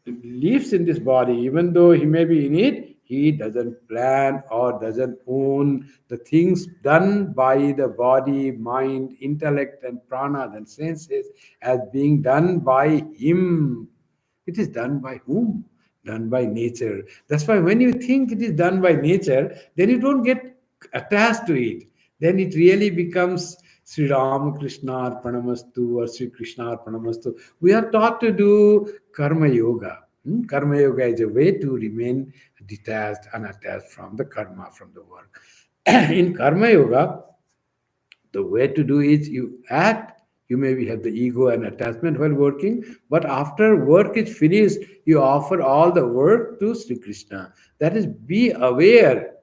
lives in this body, even though he may be in it, he doesn't plan or doesn't own the things done by the body, mind, intellect, and prana and senses as being done by him. It is done by whom? Done by nature. That's why when you think it is done by nature, then you don't get attached to it. Then it really becomes Sri Ramakrishna Arpanamastu or Sri Krishna Arpanamastu. We are taught to do Karma Yoga. Karma Yoga is a way to remain detached, unattached from the karma, from the work. In Karma Yoga, the way to do is you act, you maybe have the ego and attachment while working, but after work is finished, you offer all the work to Sri Krishna. That is, be aware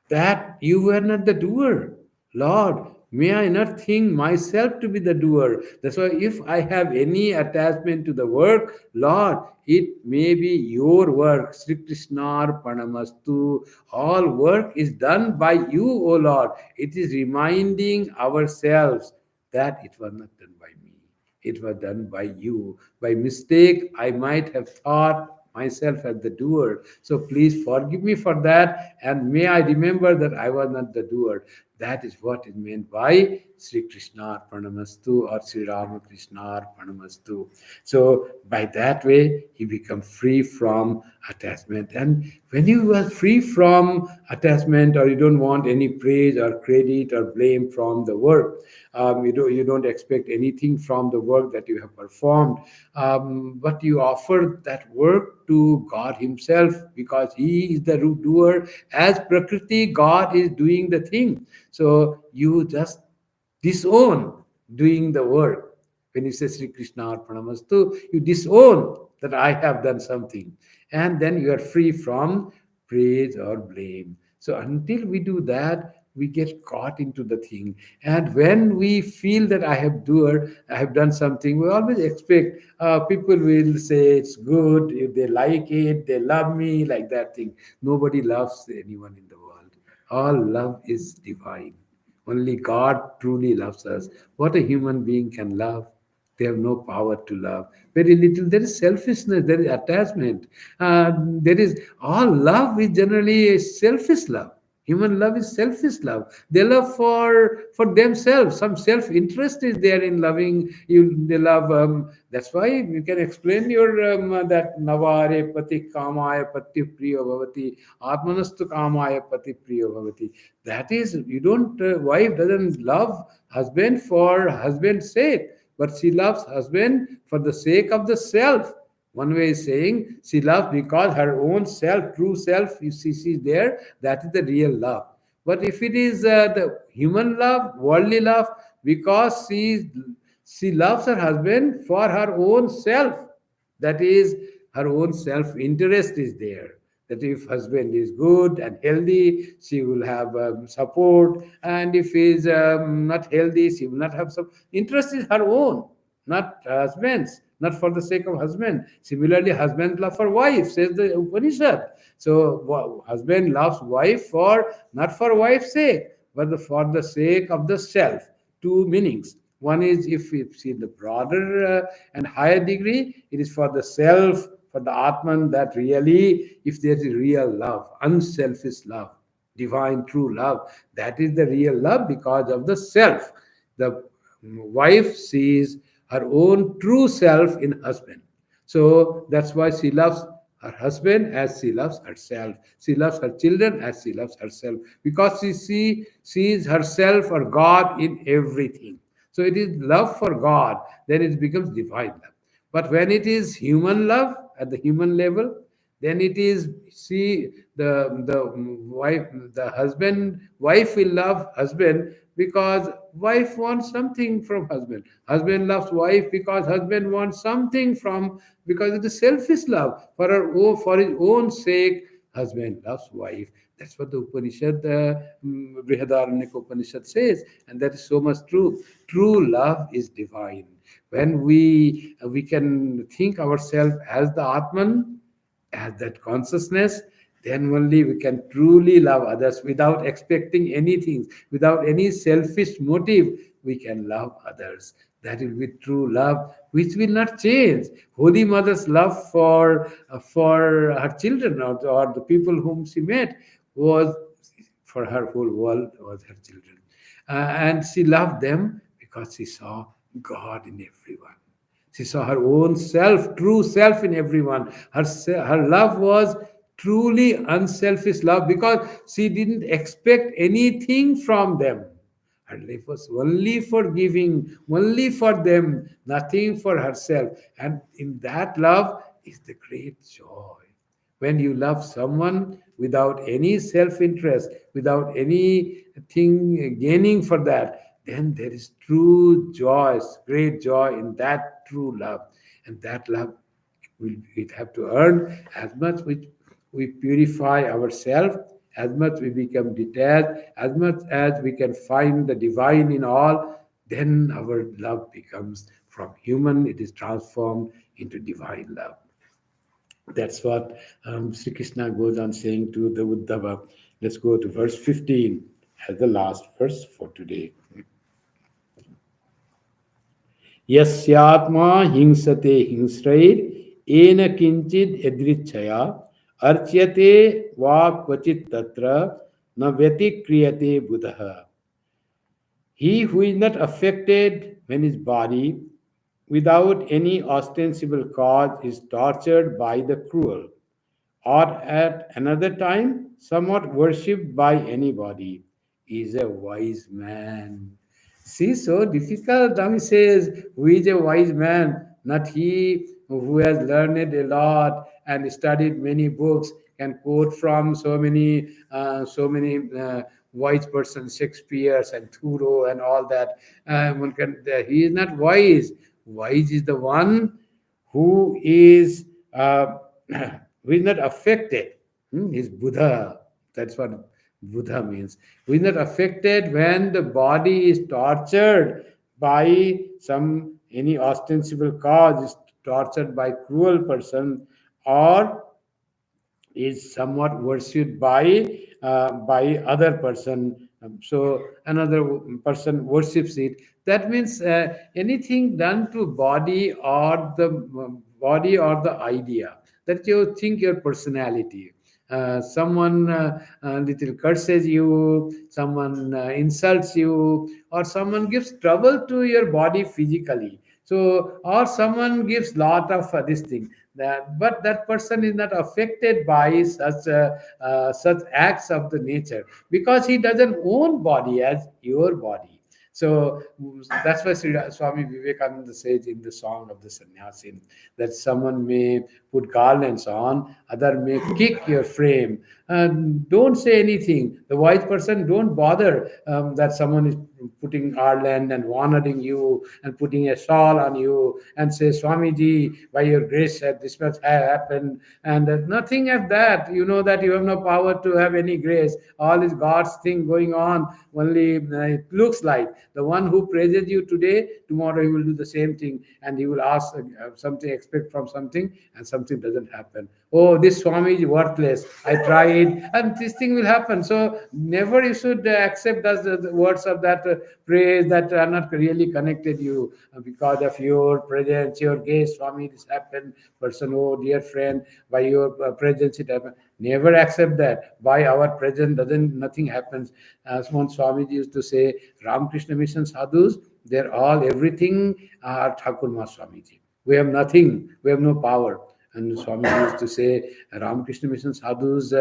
that you were not the doer. Lord, may I not think myself to be the doer. That's why if I have any attachment to the work, Lord, it may be your work. Sri Krishna Panamastu. All work is done by you, O Lord. It is reminding ourselves that it was not done by me. It was done by you. By mistake, I might have thought myself as the doer. So please forgive me for that, and may I remember that I was not the doer. That is what is meant by Sri Krishna Arpanamastu or Sri Ramakrishna Arpanamastu. So by that way, he becomes free from attachment. And when you are free from attachment, or you don't want any praise or credit or blame from the work, you don't expect anything from the work that you have performed, but you offer that work to God Himself, because He is the doer. As Prakriti, God is doing the thing. So you just disown doing the work. When you say Sri Krishna Arpanamastu, you disown that I have done something. And then you are free from praise or blame. So until we do that, we get caught into the thing. And when we feel that I have done something, we always expect people will say it's good, if they like it, they love me, like that thing. Nobody loves anyone in the world. All love is divine. Only God truly loves us. What a human being can love? They have no power to love. Very little. There is selfishness. There is attachment. There is all love is generally a selfish love. Human love is selfish love. They love for themselves. Some self interest is there in loving you. They love. That's why you can explain your that navare pati kamaya pati priyo bhavati atmanastu kamaya pati priyo bhavati. That is, you don't. Wife doesn't love husband for husband's sake, but she loves husband for the sake of the self. One way is saying she loves because her own self, true self, if she sees there, that is the real love. But if it is the human love, worldly love, because she loves her husband for her own self, that is, her own self interest is there. That if husband is good and healthy, she will have support, and if he is not healthy, she will not have some interest. Is her own, not husband's, not for the sake of husband. Similarly, husband love for wife, says the Upanishad. So husband loves wife for not for wife's sake, but for the sake of the self. Two meanings. One is, if you see the broader and higher degree, it is for the self, for the Atman, that really, if there is real love, unselfish love, divine true love, that is the real love because of the self. The wife sees her own true self in husband. So that's why she loves her husband as she loves herself. She loves her children as she loves herself, because she sees herself or God in everything. So it is love for God, then it becomes divine love. But when it is human love at the human level, then it is, see, the wife, the husband, wife will love husband because wife wants something from husband. Husband loves wife because husband wants something from, because it is selfish love for for his own sake. Husband loves wife. That's what the Upanishad, Brihadaranyaka Upanishad says, and that is so much true. True love is divine. When we can think ourselves as the Atman, as that consciousness, then only we can truly love others without expecting anything, without any selfish motive. We can love others. That will be true love, which will not change. Holy Mother's love for her children, or the people whom she met, was for her whole world was her children. And she loved them because she saw God in everyone. She saw her own self, true self in everyone. Her love was truly unselfish love because she didn't expect anything from them. Her life was only for giving, only for them, nothing for herself. And in that love is the great joy. When you love someone without any self interest, without anything gaining for that, then there is true joy, great joy in that true love. And that love we have to earn as much which we purify ourselves, as much we become detached, as much as we can find the divine in all, then our love becomes from human, it is transformed into divine love. That's what Sri Krishna goes on saying to the Uddhava. Let's go to verse 15 as the last verse for today. यस्यात्मा हिंसते हिंस्रैर येन किंचिद यदृच्छया अर्च्यते वा क्वचित् तत्र न व्यतिक्रियते बुधः. He who is not affected when his body, without any ostensible cause, is tortured by the cruel, or at another time somewhat worshipped by anybody, is a wise man. See, so difficult. Rami says, who is a wise man? Not he who has learned a lot and studied many books, can quote from so many wise persons, Shakespeare and Thoreau and all that. He is not wise. Wise is the one who is who is not affected. Is Buddha. That's what Buddha means. Who is not affected when the body is tortured by some any ostensible cause, is tortured by cruel person, or is somewhat worshipped by other person. So another person worships it. That means anything done to body or the idea that you think your personality. Someone little curses you, someone insults you, or someone gives trouble to your body physically. So, or someone gives lot of this thing. But that person is not affected by such acts of the nature, because he doesn't own body as your body. So that's why Swami Vivekananda says in the song of the Sannyasin that someone may put garlands on, other may kick your frame. Don't say anything. The wise person don't bother that someone is putting garland and honoring you and putting a shawl on you and say, Swamiji, by your grace, this must have happened. And nothing of that. You know that you have no power to have any grace. All is God's thing going on. Only it looks like the one who praises you today, tomorrow he will do the same thing, and he will ask something, expect from something, and something doesn't happen. Oh, this Swami is worthless. I tried, and this thing will happen. So never you should accept as the words of that praise that are not really connected you because of your presence, your gaze. Swami, this happened. Person, oh dear friend, by your presence it happened. Never accept that. By our presence, doesn't nothing happens. As one Swami used to say, Ramakrishna Mission sadhus, they're all everything are Thakur Ma Swamiji. We have nothing. We have no power. And Swami used to say, Ramakrishna Mission sadhus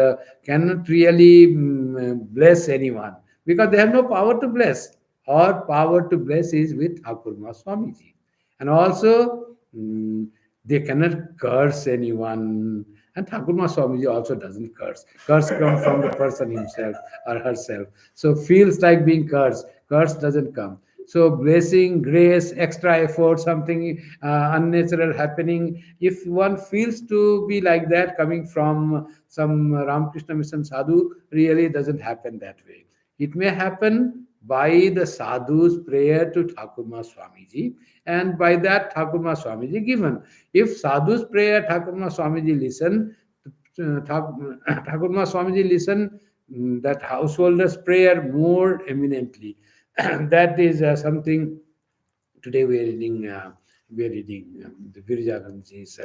cannot really bless anyone because they have no power to bless. Or power to bless is with Thakurma Swamiji. And also, they cannot curse anyone. And Thakurma Swamiji also doesn't curse. Curse comes from the person himself or herself. So feels like being cursed. Curse doesn't come. So blessing, grace, extra effort, something unnatural happening. If one feels to be like that coming from some Ramakrishna Mission sadhu, really doesn't happen that way. It may happen by the sadhu's prayer to Thakurma Swamiji, and by that Thakurma Swamiji given. If sadhu's prayer Thakurma Swamiji listen, Thakurma Swamiji listen that householder's prayer more eminently. That is something. Today we are reading the Virajananji's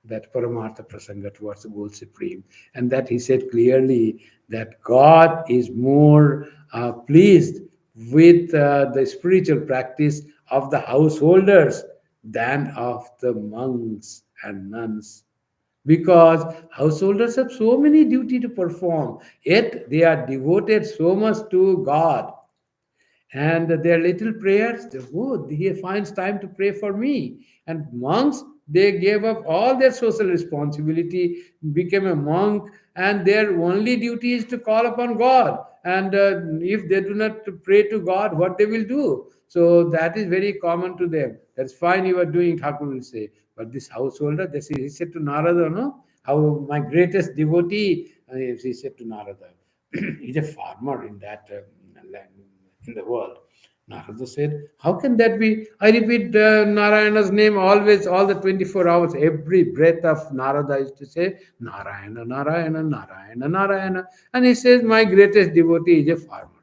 that Paramartha Prasanga towards the goal supreme, and that he said clearly that God is more pleased with the spiritual practice of the householders than of the monks and nuns, because householders have so many duty to perform, yet they are devoted so much to God, and their little prayers, oh, he finds time to pray for me. And monks, they gave up all their social responsibility, became a monk, and their only duty is to call upon God. And if they do not pray to God, what they will do? So that is very common to them. That's fine, you are doing, Thakur will say. But this householder, this he said to Narada, no, how my greatest devotee, he said to Narada, he's a farmer in that land in the world. Narada said, how can that be? I repeat Narayana's name always, all the 24 hours, every breath of Narada is to say, Narayana, Narayana, Narayana, Narayana. And he says, my greatest devotee is a farmer.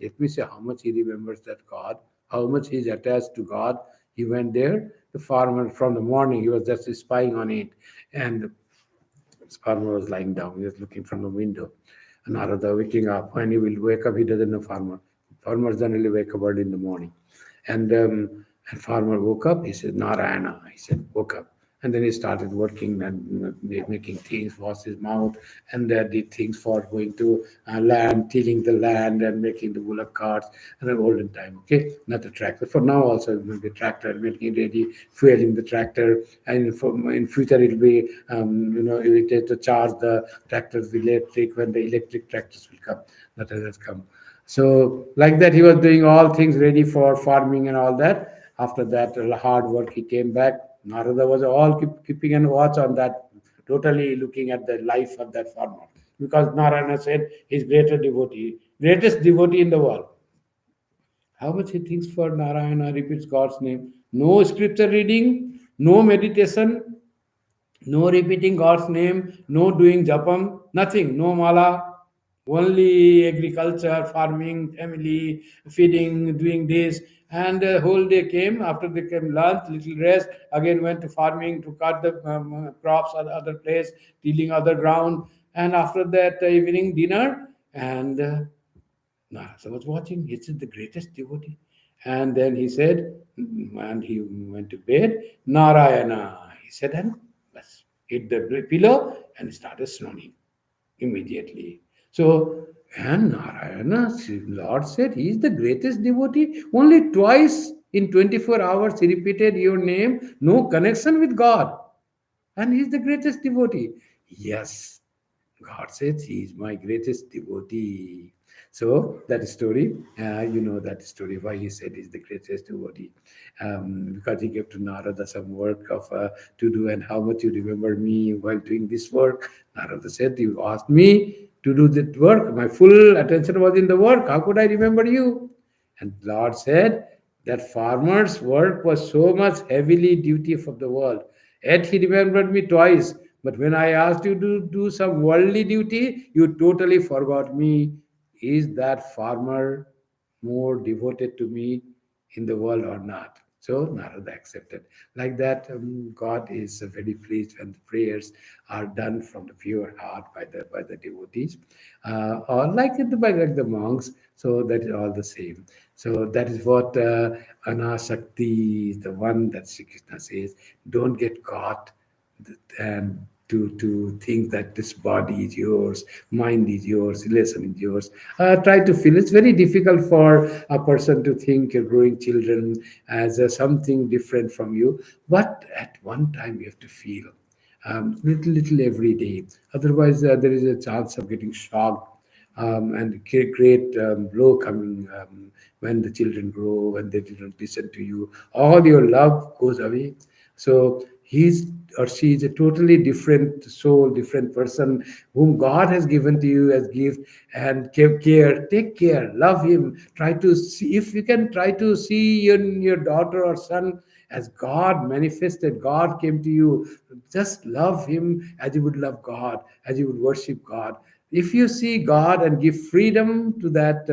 Let me say how much he remembers that God, how much he is attached to God. He went there, the farmer from the morning, he was just spying on it. And his farmer was lying down. He was looking from the window. And Narada waking up. When he will wake up, he doesn't know farmer. Farmers generally wake up early in the morning. And farmer woke up. He said, Narayana. He said, woke up. And then he started working and making things, washed his mouth, and did things for going to land, tilling the land, and making the bullock carts. And an olden time, okay, not the tractor. For now, also it will be tractor, making ready, fueling the tractor, and in future it will be, it is to charge the tractors with electric when the electric tractors will come. That has come. So like that, he was doing all things ready for farming and all that. After that hard work, he came back. Narada was all keeping an watch on that, totally looking at the life of that farmer. Because Narayana said his greatest devotee in the world. How much he thinks for Narayana, repeats God's name. No scripture reading, no meditation, no repeating God's name, no doing japam, nothing, no mala, only agriculture, farming, family, feeding, doing this. And the whole day came, after they came lunch, little rest, again went to farming to cut the crops at other place, tilling other ground. And after that, evening dinner, and Narada was watching. He said, the greatest devotee. And then he said, and he went to bed, Narayana. He said, and bas, hit the pillow and started snoring immediately. So, and Narayana, Lord said, he is the greatest devotee. Only twice in 24 hours he repeated your name, no connection with God. And he is the greatest devotee. Yes, God says he is my greatest devotee. So that story, you know that story why he said he's the greatest devotee, because he gave to Narada some work of to do, and how much you remember me while doing this work. Narada said, you asked me to do that work. My full attention was in the work. How could I remember you? And Lord said that farmer's work was so much heavily duty of the world. Yet he remembered me twice. But when I asked you to do some worldly duty, you totally forgot me. Is that farmer more devoted to me in the world or not? So Narada accepted. Like that, God is very pleased when the prayers are done from the pure heart by the devotees, or like the monks. So that is all the same. So that is what Anasakti is the one that Sri Krishna says. Don't get caught and to think that this body is yours, mind is yours, relation is yours. Try to feel. It's very difficult for a person to think your growing children as something different from you, but at one time you have to feel little every day. Otherwise, there is a chance of getting shocked and great blow coming when the children grow, when they didn't listen to you. All your love goes away. So he's or she is a totally different soul, different person whom God has given to you as gift. And take care, love him. Try to see if you can try to see your daughter or son as God manifested. God came to you. Just love him as you would love God, as you would worship God. If you see God and give freedom to that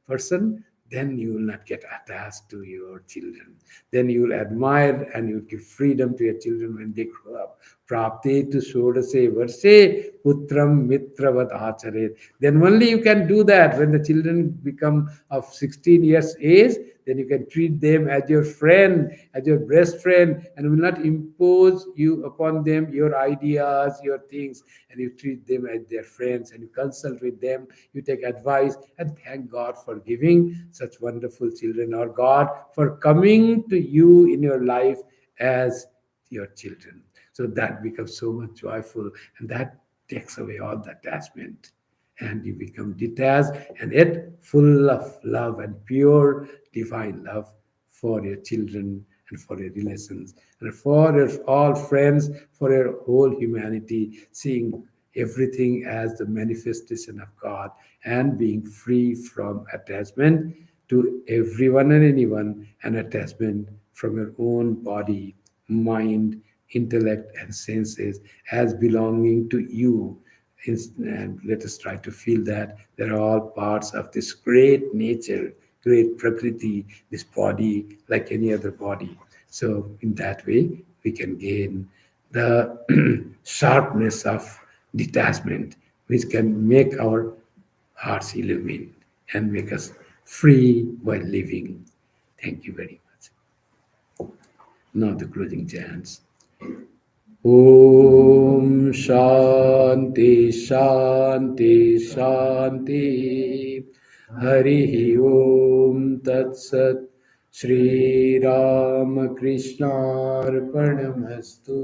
person, then you will not get attached to your children. Then you will admire and you will give freedom to your children when they grow up. Prapte tu shodase varse putram mitravat acharet. Then only you can do that when the children become of 16 years age. Then you can treat them as your friend, as your best friend, and will not impose you upon them your ideas, your things, and you treat them as their friends and you consult with them, you take advice, and thank God for giving such wonderful children, or God for coming to you in your life as your children. So that becomes so much joyful, and that takes away all the attachment, and you become detached and yet full of love and pure divine love for your children and for your relations and for your all friends, for your whole humanity, seeing everything as the manifestation of God and being free from attachment to everyone and anyone, and attachment from your own body, mind, intellect, and senses as belonging to you. And let us try to feel that they're all parts of this great nature, great prakriti, this body like any other body. So in that way, we can gain the sharpness of detachment, which can make our hearts illumine and make us free while living. Thank you very much. Now the closing chants. Om Shanti Shanti Shanti. Hari Om Tat Sat. Shri Ram Krishna Arpanamastu.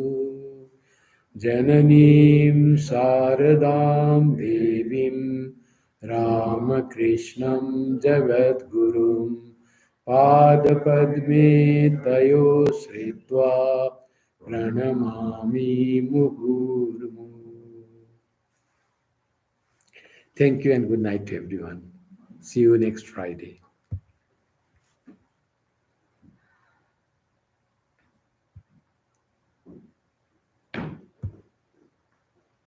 Jananim Saradam Devim Ramakrishnam Jagadgurum Padpadme Tayo Sritva Pranamami Muhurmu. Thank you and good night to everyone. See you next Friday.